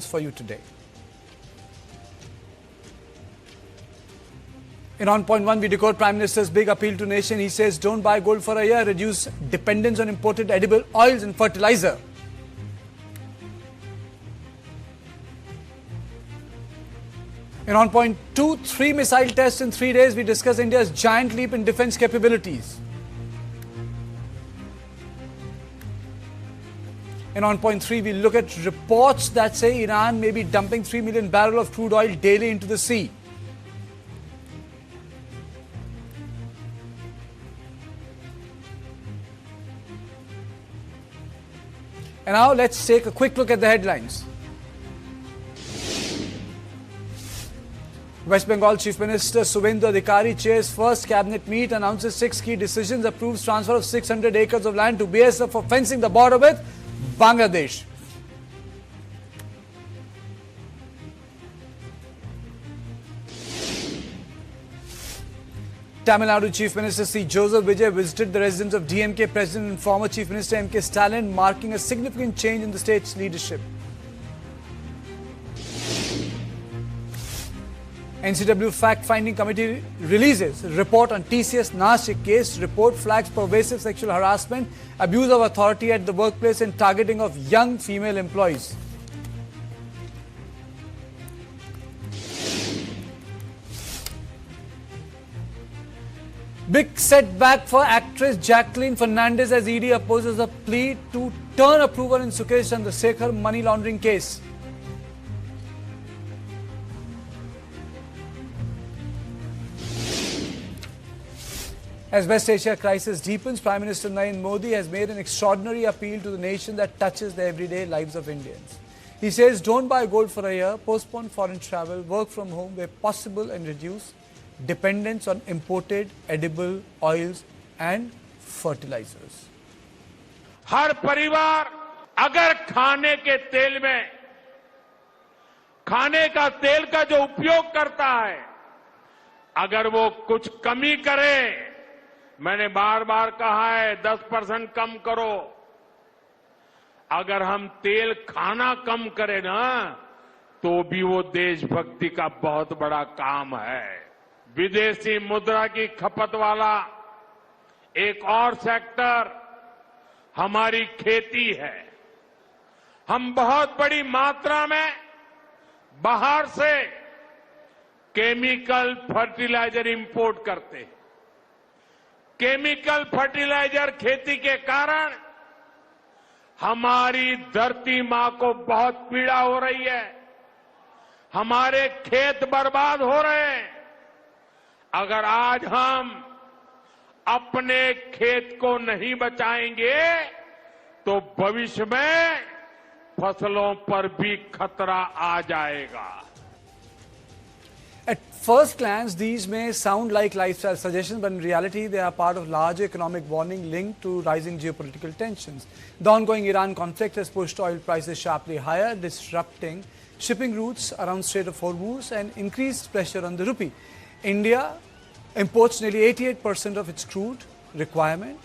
for you today. In on point one, we decode Prime Minister's big appeal to nation. He says, don't buy gold for a year, reduce dependence on imported edible oils and fertilizer. In on point two, 3 missile tests in 3 days, we discuss India's giant leap in defense capabilities. And on point 3, we look at reports that say Iran may be dumping 3 million barrels of crude oil daily into the sea. And now let's take a quick look at the headlines. West Bengal Chief Minister Suvendu Adhikari chairs first cabinet meet, announces 6 key decisions, approves transfer of 600 acres of land to BSF for fencing the border with Bangladesh. Tamil Nadu Chief Minister C. Joseph Vijay visited the residence of DMK President and former Chief Minister M.K. Stalin, marking a significant change in the state's leadership. NCW Fact-Finding Committee releases report on TCS Nashik case. Report flags pervasive sexual harassment, abuse of authority at the workplace and targeting of young female employees. Big setback for actress Jacqueline Fernandez as ED opposes a plea to turn approval in Sukesh Chandrasekhar money laundering case. As West Asia crisis deepens, Prime Minister Narendra Modi has made an extraordinary appeal to the nation that touches the everyday lives of Indians. He says, don't buy gold for a year, postpone foreign travel, work from home where possible and reduce dependence on imported edible oils and fertilizers. हर परिवार अगर खाने के तेल में खाने का तेल का जो उपयोग करता है, अगर वो कुछ कमी करे, मैंने बार बार कहा है 10% कम करो। अगर हम तेल खाना कम करें ना, तो भी वो देशभक्ति का बहुत बड़ा काम है। विदेशी मुद्रा की खपत वाला एक और सेक्टर हमारी खेती है। हम बहुत बड़ी मात्रा में बाहर से केमिकल फर्टिलाइजर इंपोर्ट करते हैं। केमिकल फर्टिलाइजर खेती के कारण हमारी धरती मां को बहुत पीड़ा हो रही है। हमारे खेत बर्बाद हो रहे हैं। अगर आज हम अपने खेत को नहीं बचाएंगे तो भविष्य में फसलों पर भी खतरा आ जाएगा। At first glance, these may sound like lifestyle suggestions, but in reality, they are part of larger economic warning linked to rising geopolitical tensions. The ongoing Iran conflict has pushed oil prices sharply higher, disrupting shipping routes around Strait of Hormuz and increased pressure on the rupee. India imports nearly 88% of its crude requirement.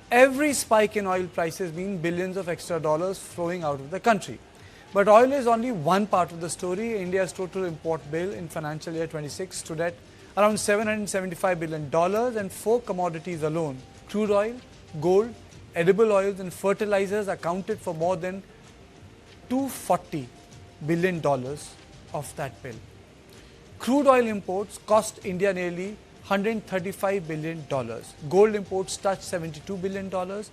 Every spike in oil prices means billions of extra dollars flowing out of the country. But oil is only one part of the story. India's total import bill in financial year 26 stood at around $775 billion, and 4 commodities alone, crude oil, gold, edible oils and fertilizers, accounted for more than $240 billion of that bill. Crude oil imports cost India nearly $135 billion. Gold imports touched $72 billion.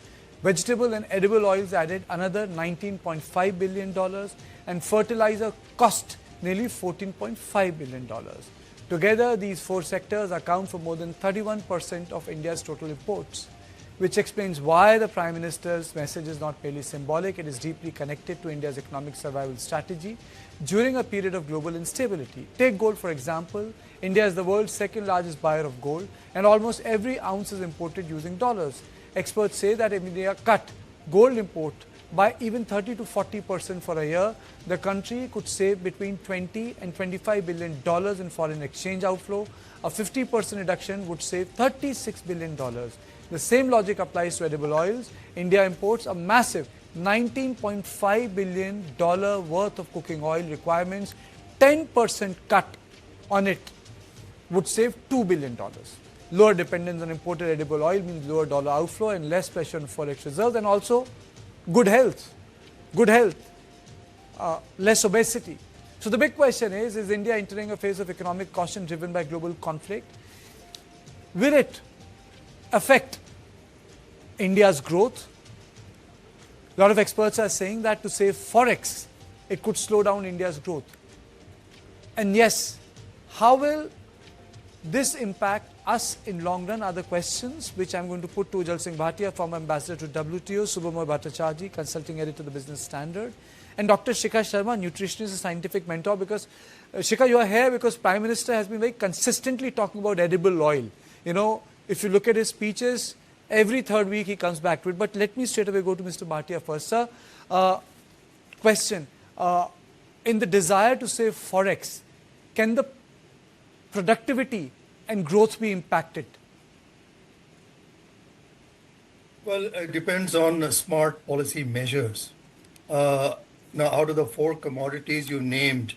Vegetable and edible oils added another $19.5 billion, and fertilizer cost nearly $14.5 billion. Together, these 4 sectors account for more than 31% of India's total imports, which explains why the Prime Minister's message is not merely symbolic. It is deeply connected to India's economic survival strategy during a period of global instability. Take gold, for example. India is the world's 2nd largest buyer of gold, and almost every ounce is imported using dollars. Experts say that if India cut gold import by even 30 to 40% for a year, the country could save between $20 and $25 billion in foreign exchange outflow. A 50% reduction would save $36 billion. The same logic applies to edible oils. India imports a massive $19.5 billion worth of cooking oil requirements, 10% cut on it would save $2 billion. Lower dependence on imported edible oil means lower dollar outflow and less pressure on forex reserves, and also good health, less obesity. So the big question is India entering a phase of economic caution driven by global conflict? Will it affect India's growth? A lot of experts are saying that to save forex, it could slow down India's growth. And yes, how will this impact us in long run are the questions which I'm going to put to Ujjwal Singh Bhatia, former ambassador to WTO, Subhamoy Bhattacharjee, consulting editor to the Business Standard, and Dr. Shikha Sharma, nutritionist, a scientific mentor, because Shikha, you are here because Prime Minister has been very consistently talking about edible oil. You know, if you look at his speeches, every third week he comes back to it. But let me straight away go to Mr. Bhatia first. Sir, question, in the desire to save forex, can the productivity and growth be impacted? Well, it depends on smart policy measures. Now, out of the four commodities you named,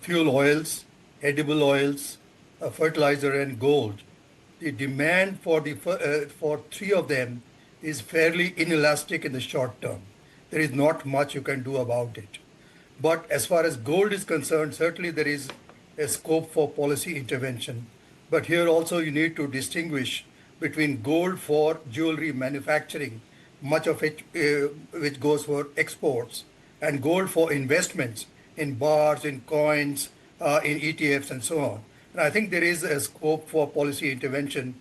fuel oils, edible oils, fertilizer, and gold, the demand for three of them is fairly inelastic in the short term. There is not much you can do about it. But as far as gold is concerned, certainly there is a scope for policy intervention. But here also you need to distinguish between gold for jewelry manufacturing, much of it which goes for exports, and gold for investments in bars, in coins, in ETFs, and so on. And I think there is a scope for policy intervention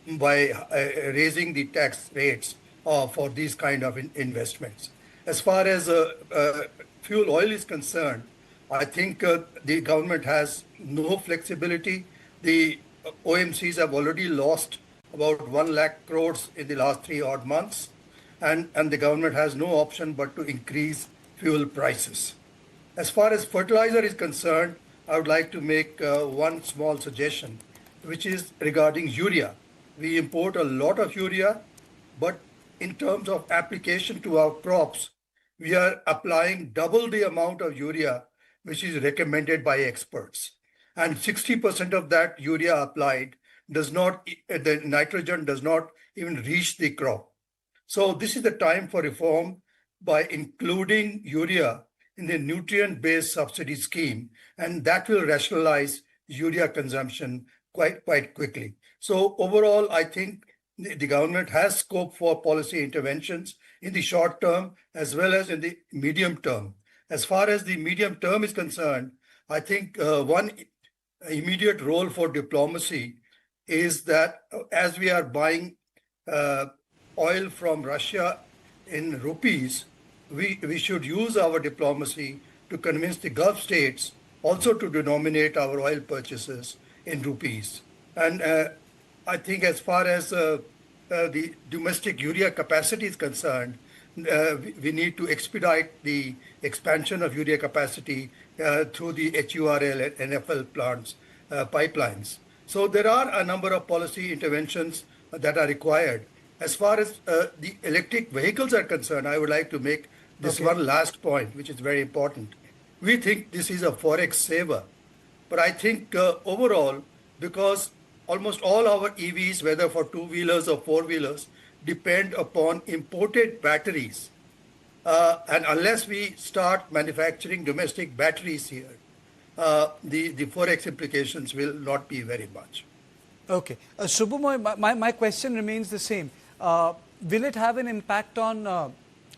by raising the tax rates for these kind of investments. As far as fuel oil is concerned, I think the government has no flexibility. The OMCs have already lost about 1 lakh crores in the last 3 odd months, and the government has no option but to increase fuel prices. As far as fertilizer is concerned, I would like to make one small suggestion, which is regarding urea. We import a lot of urea, but in terms of application to our crops, we are applying double the amount of urea which is recommended by experts. And 60% of that urea applied the nitrogen does not even reach the crop. So this is the time for reform by including urea in the nutrient-based subsidy scheme, and that will rationalize urea consumption quite quickly. So overall, I think the government has scope for policy interventions in the short term as well as in the medium term. As far as the medium term is concerned, I think one immediate role for diplomacy is that as we are buying oil from Russia in rupees, we should use our diplomacy to convince the Gulf states also to denominate our oil purchases in rupees. And I think as far as the domestic urea capacity is concerned, we need to expedite the expansion of urea capacity through the HURL and NFL plants, pipelines. So there are a number of policy interventions that are required. As far as the electric vehicles are concerned, I would like to make this one last point, which is very important. We think this is a forex saver, but I think overall, because almost all our EVs, whether for two-wheelers or four-wheelers, depend upon imported batteries. And unless we start manufacturing domestic batteries here, the forex implications will not be very much. Okay. Subhamoy, my question remains the same. Will it have an impact on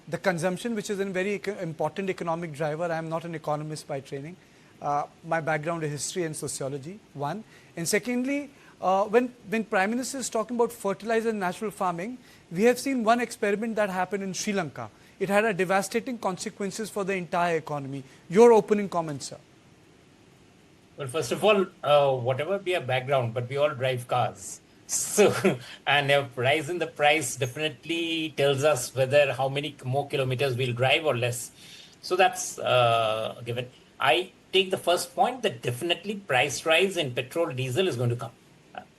the consumption, which is a very important economic driver? I am not an economist by training. My background is history and sociology, one. And secondly, when Prime Minister is talking about fertilizer and natural farming, we have seen one experiment that happened in Sri Lanka. It had a devastating consequences for the entire economy. Your opening comments, sir. Well, first of all, whatever be our background, but we all drive cars. So, and a rise in the price definitely tells us whether how many more kilometers we'll drive or less. So that's given. I take the first point that definitely price rise in petrol, diesel is going to come.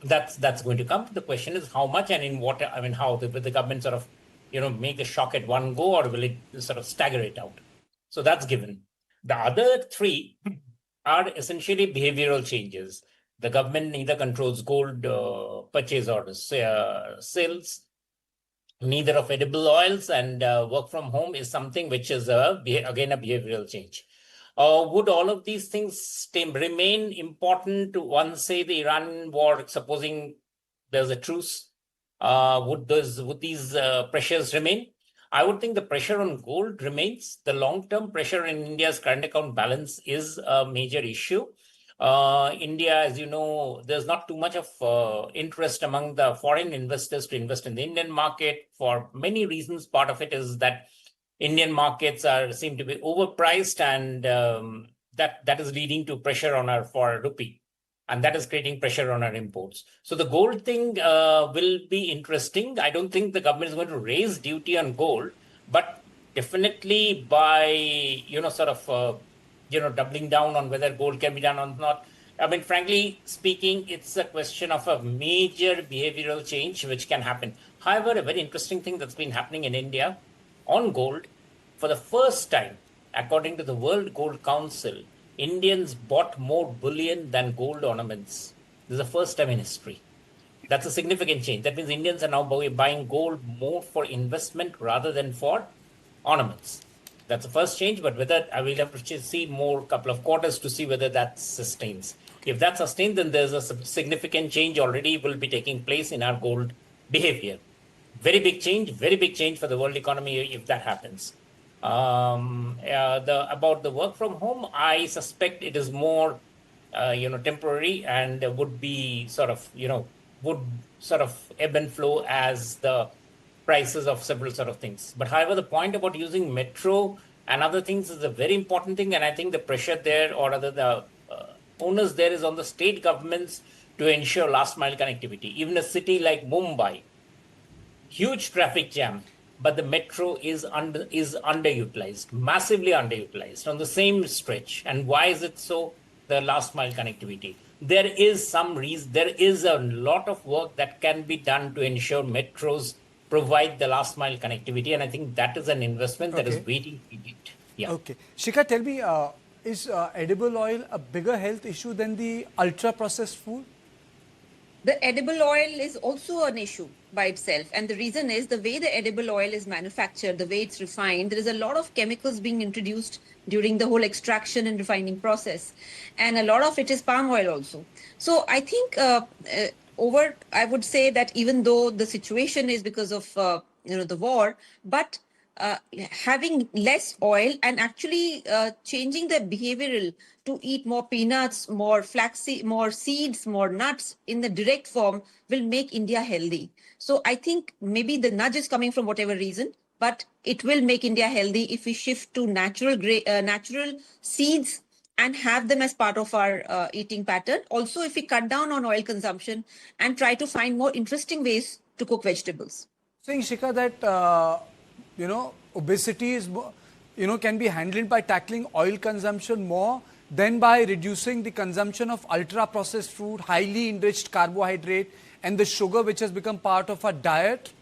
That's going to come. The question is how much and in what, I mean, how the government sort of make the shock at one go, or will it sort of stagger it out? So that's given. The other three are essentially behavioral changes. The government neither controls gold purchase or sales, neither of edible oils, and work from home is something which is again a behavioral change. Would all of these things remain important to once, say, the Iran war, supposing there's a truce? Would these pressures remain? I would think the pressure on gold remains. The long-term pressure in India's current account balance is a major issue. India, as you know, there's not too much of interest among the foreign investors to invest in the Indian market for many reasons. Part of it is that Indian markets seem to be overpriced, and that is leading to pressure on our rupee, and that is creating pressure on our imports. So the gold thing will be interesting. I don't think the government is going to raise duty on gold, but definitely by doubling down on whether gold can be done or not. I mean, frankly speaking, it's a question of a major behavioral change which can happen. However, a very interesting thing that's been happening in India on gold, for the first time, according to the World Gold Council, Indians bought more bullion than gold ornaments. This is the first time in history. That's a significant change. That means Indians are now buying gold more for investment rather than for ornaments. That's the first change, but whether I will have to see more couple of quarters to see whether that sustains. If that sustains, then there's a significant change already will be taking place in our gold behavior. Very big change for the world economy if that happens. About the work from home, I suspect it is more, temporary, and would be would ebb and flow as the prices of several sort of things. But however, the point about using metro and other things is a very important thing, and I think the pressure there, or rather the onus there, is on the state governments to ensure last mile connectivity. Even a city like Mumbai, huge traffic jam, but the metro is underutilized, massively underutilized on the same stretch. And why is it so? The last mile connectivity. There is a lot of work that can be done to ensure metros provide the last mile connectivity, and I think that is an investment that is waiting to be it. Yeah. Okay. Shikha, tell me, is edible oil a bigger health issue than the ultra-processed food? The edible oil is also an issue by itself. And the reason is the way the edible oil is manufactured, the way it's refined, there is a lot of chemicals being introduced during the whole extraction and refining process. And a lot of it is palm oil also. So I think I would say that even though the situation is because of, the war, but having less oil and actually changing the behavioral to eat more peanuts, more flaxseed, more seeds, more nuts in the direct form will make India healthy. So I think maybe the nudge is coming from whatever reason, but it will make India healthy if we shift to natural seeds and have them as part of our eating pattern. Also, if we cut down on oil consumption and try to find more interesting ways to cook vegetables. Saying, Shikha, that obesity is, can be handled by tackling oil consumption more than by reducing the consumption of ultra-processed food, highly enriched carbohydrate, and the sugar which has become part of our diet?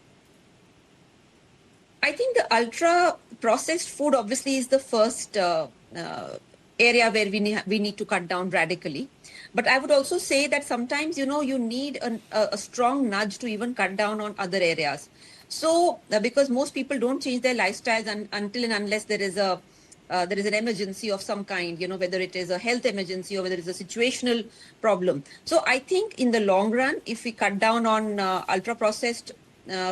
I think the ultra-processed food obviously is the first area where we need to cut down radically. But I would also say that sometimes, you need a strong nudge to even cut down on other areas. So, because most people don't change their lifestyles until and unless there is an emergency of some kind, whether it is a health emergency or whether it's a situational problem. So I think in the long run, if we cut down on ultra-processed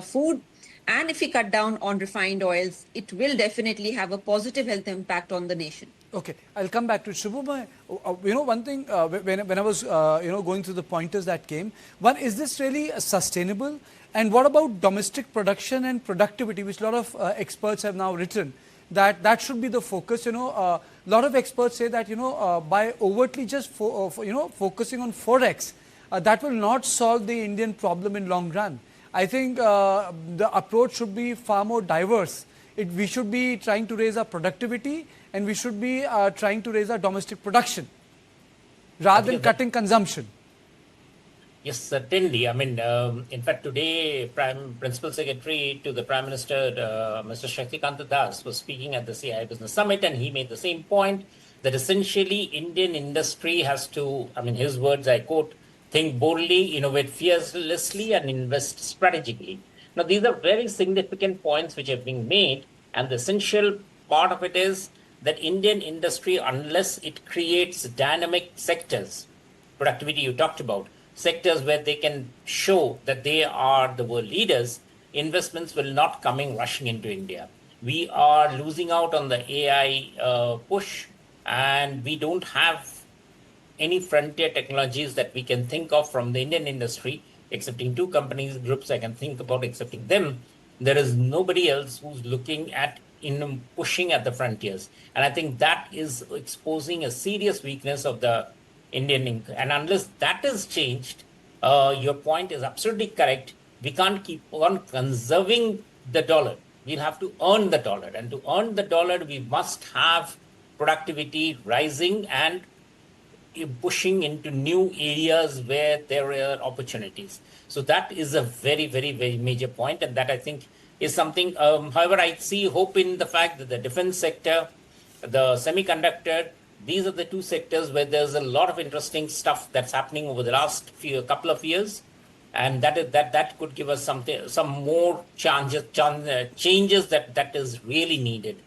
food and if we cut down on refined oils, it will definitely have a positive health impact on the nation. Okay, I'll come back to it. Shubham, one thing, when I was, going through the pointers that came, one, is this really sustainable? And what about domestic production and productivity, which a lot of experts have now written, that should be the focus. A lot of experts say that, by overtly just, focusing on Forex, that will not solve the Indian problem in long run. I think the approach should be far more diverse. We should be trying to raise our productivity, and we should be trying to raise our domestic production rather than cutting consumption. Yes, certainly. I mean, in fact, today, Principal Secretary to the Prime Minister, Mr. Shaktikant Das, was speaking at the CI Business Summit, and he made the same point that essentially Indian industry has to, I mean, his words, I quote, think boldly, innovate fearlessly, and invest strategically. Now, these are very significant points which have been made, and the essential part of it is that Indian industry, unless it creates dynamic sectors, productivity you talked about, sectors where they can show that they are the world leaders, investments will not coming rushing into India. We are losing out on the AI push, and we don't have any frontier technologies that we can think of from the Indian industry, excepting two companies, groups I can think about, excepting them. There is nobody else who's looking at in pushing at the frontiers. And I think that is exposing a serious weakness of the Indian. And unless that is changed, your point is absolutely correct. We can't keep on conserving the dollar. We'll have to earn the dollar. And to earn the dollar, we must have productivity rising and pushing into new areas where there are opportunities. So that is a very, very, very major point, and that I think is something. However, I see hope in the fact that the defense sector, the semiconductor, these are the two sectors where there's a lot of interesting stuff that's happening over the last couple of years, and that could give us some more changes that is really needed.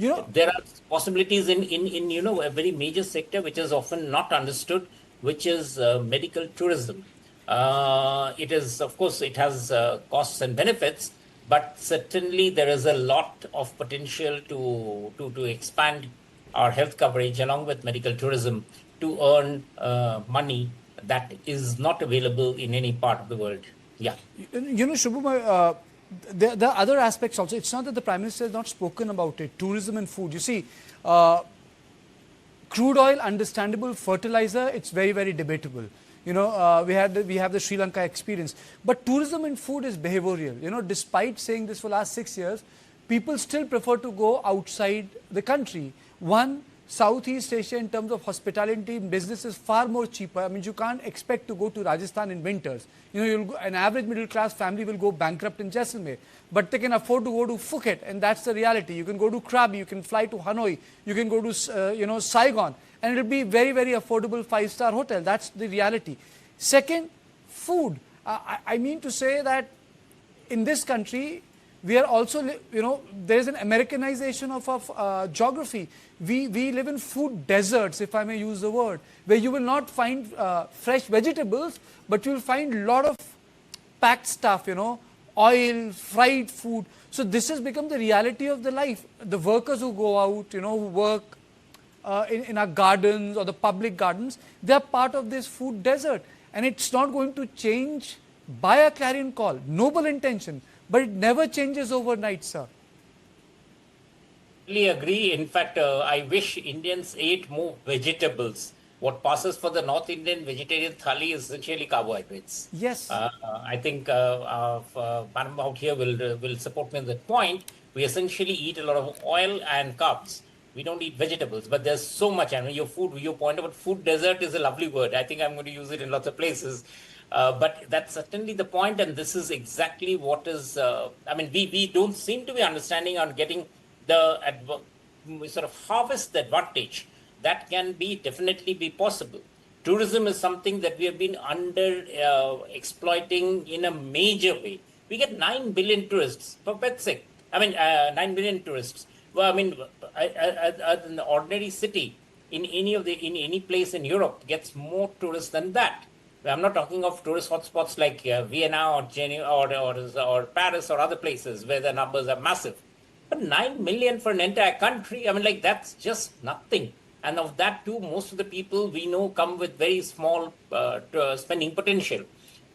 You know, There are possibilities in a very major sector which is often not understood, which is medical tourism. It is, of course, it has costs and benefits, but certainly there is a lot of potential to expand our health coverage along with medical tourism to earn money that is not available in any part of the world. Yeah. you know, Shubham, there are other aspects also. It's not that the Prime Minister has not spoken about it. Tourism and food. You see, crude oil, understandable. Fertilizer, it's very, very debatable. You know, we have the Sri Lanka experience. But tourism and food is behavioral. You know, despite saying this for the last 6 years, people still prefer to go outside the country. One, Southeast Asia in terms of hospitality business is far more cheaper. I mean, you can't expect to go to Rajasthan in winters. You know, an average middle class family will go bankrupt in Jaisalmer, but they can afford to go to Phuket, and that's the reality. You can go to Krabi, you can fly to Hanoi, you can go to Saigon, and it'll be very, very affordable 5-star hotel. That's the reality. Second, food. I mean to say that in this country, we are also, there is an Americanization of geography. We live in food deserts, if I may use the word, where you will not find fresh vegetables, but you will find a lot of packed stuff, oil, fried food. So this has become the reality of the life. The workers who go out, who work in our gardens or the public gardens, they are part of this food desert. And it's not going to change by a clarion call. Noble intention. But it never changes overnight, sir. I agree. In fact, I wish Indians ate more vegetables. What passes for the North Indian vegetarian thali is essentially carbohydrates. Yes. I think Panam out here will support me on that point. We essentially eat a lot of oil and carbs. We don't eat vegetables, but there's so much. I mean, your point about food desert is a lovely word. I think I'm going to use it in lots of places. But that's certainly the point, and this is exactly what is, we don't seem to be understanding on getting the, sort of harvest the advantage. That can definitely be possible. Tourism is something that we have been exploiting in a major way. We get 9 billion tourists, for God's sake. 9 billion tourists. Well, an ordinary city in any place in Europe gets more tourists than that. I'm not talking of tourist hotspots like Vienna or Geneva or Paris or other places where the numbers are massive. But 9 million for an entire country, that's just nothing. And of that too, most of the people we know come with very small spending potential.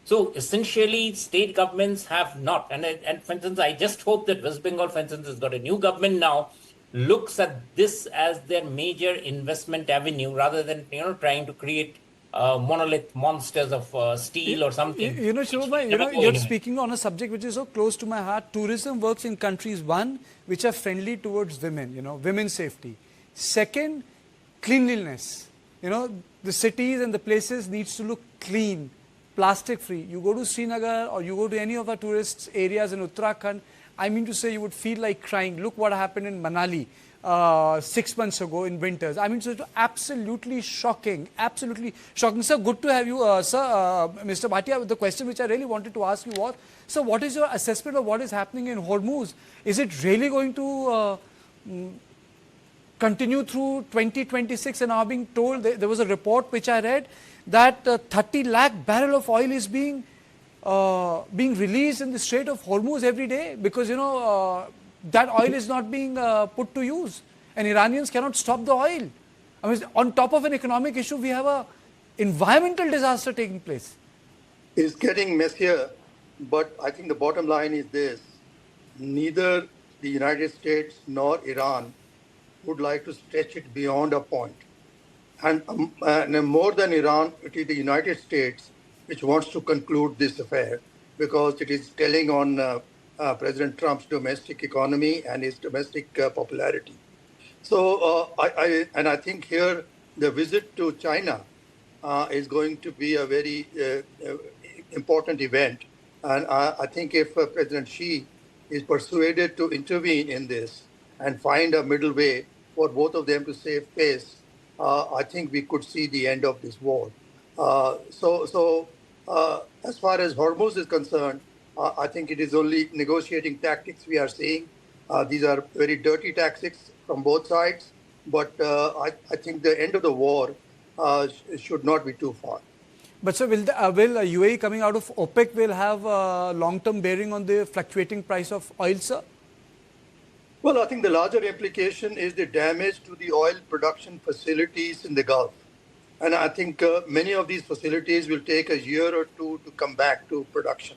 So essentially, state governments have not. And for instance, I just hope that West Bengal, for instance, has got a new government now, looks at this as their major investment avenue rather than trying to create monolith monsters of steel or something. Shubham, you're speaking on a subject which is so close to my heart. Tourism works in countries, one, which are friendly towards women, women's safety. Second, cleanliness. The cities and the places needs to look clean. plastic free. You go to Srinagar or you go to any of our tourist areas in Uttarakhand, I mean to say you would feel like crying. Look what happened in Manali 6 months ago in winters. I mean, so it's absolutely shocking, absolutely shocking. Sir, good to have you, Mr. Bhatia. The question which I really wanted to ask you was, sir, what is your assessment of what is happening in Hormuz? Is it really going to continue through 2026? And now being told, there was a report which I read that 30 lakh barrel of oil is being released in the Strait of Hormuz every day because, you know, that oil is not being put to use and Iranians cannot stop the oil. I mean, on top of an economic issue, we have a environmental disaster taking place. It's getting messier, but I think the bottom line is this. Neither the United States nor Iran would like to stretch it beyond a point. And more than Iran, it is the United States which wants to conclude this affair because it is telling on President Trump's domestic economy and his domestic popularity. So I think here the visit to China is going to be a very important event. And I think if President Xi is persuaded to intervene in this and find a middle way for both of them to save face, I think we could see the end of this war. As far as Hormuz is concerned, I think it is only negotiating tactics we are seeing. These are very dirty tactics from both sides, but I think the end of the war should not be too far. But sir, will UAE coming out of OPEC will have long-term bearing on the fluctuating price of oil, sir? Well, I think the larger implication is the damage to the oil production facilities in the Gulf. And I think many of these facilities will take a year or two to come back to production.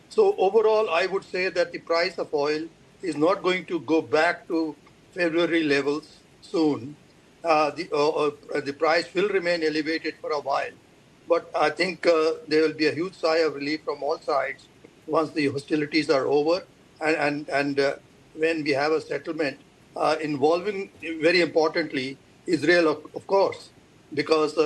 So overall, I would say that the price of oil is not going to go back to February levels soon. The price will remain elevated for a while. But I think there will be a huge sigh of relief from all sides once the hostilities are over and when we have a settlement involving, very importantly, Israel, of course, because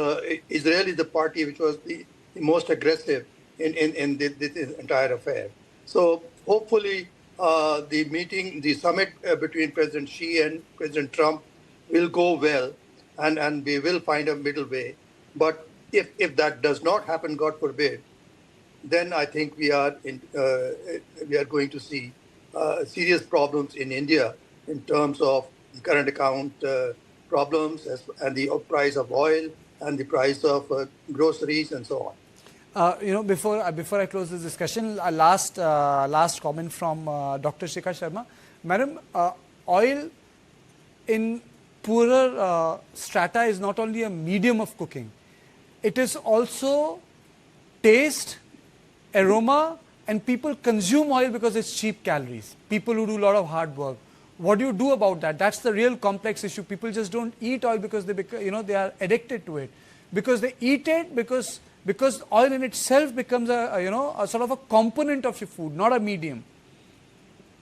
Israel is the party which was the most aggressive in this entire affair. So hopefully the summit between President Xi and President Trump will go well and we will find a middle way. But if that does not happen, God forbid, then I think we are going to see serious problems in India in terms of current account problems and the price of oil and the price of groceries and so on. You know, before I close this discussion, last comment from Dr. Shikha Sharma. Madam, oil in poorer strata is not only a medium of cooking, it is also taste, aroma, and people consume oil because it's cheap calories. People who do a lot of hard work. What do you do about that? That's the real complex issue. People just don't eat oil because they are addicted to it. Because they eat it because oil in itself becomes a sort of a component of your food, not a medium.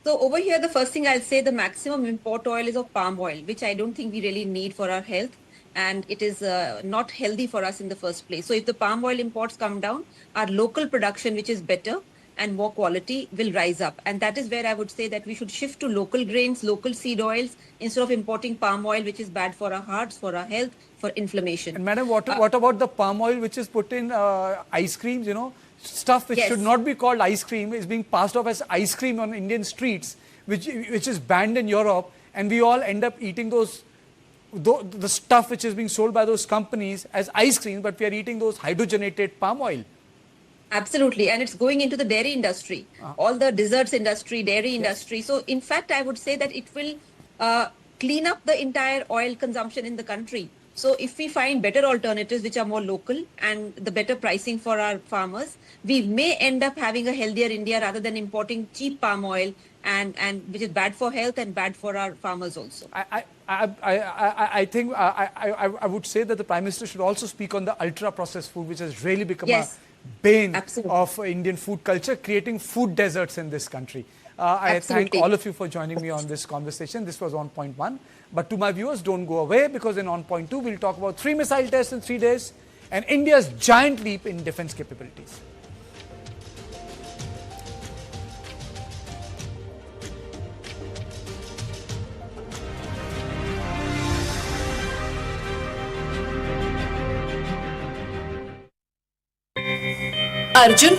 So over here, the first thing I'll say, the maximum import oil is of palm oil, which I don't think we really need for our health. And it is not healthy for us in the first place. So if the palm oil imports come down, our local production, which is better and more quality, will rise up. And that is where I would say that we should shift to local grains, local seed oils, instead of importing palm oil, which is bad for our hearts, for our health, for inflammation. And madam, what about the palm oil which is put in ice creams, you know, stuff which should not be called ice cream is being passed off as ice cream on Indian streets, which is banned in Europe, and we all end up eating the stuff which is being sold by those companies as ice cream, but we are eating those hydrogenated palm oil. Absolutely. And it's going into the dairy industry, all the desserts industry, dairy industry. So in fact, I would say that it will clean up the entire oil consumption in the country. So if we find better alternatives which are more local and the better pricing for our farmers, we may end up having a healthier India rather than importing cheap palm oil and which is bad for health and bad for our farmers also. I think I would say that the Prime Minister should also speak on the ultra processed food, which has really become a bane of Indian food culture, creating food deserts in this country. I thank all of you for joining me on this conversation. This was on point 1. But to my viewers, don't go away, because in on point 2, we'll talk about 3 missile tests in 3 days and India's giant leap in defense capabilities. Arjun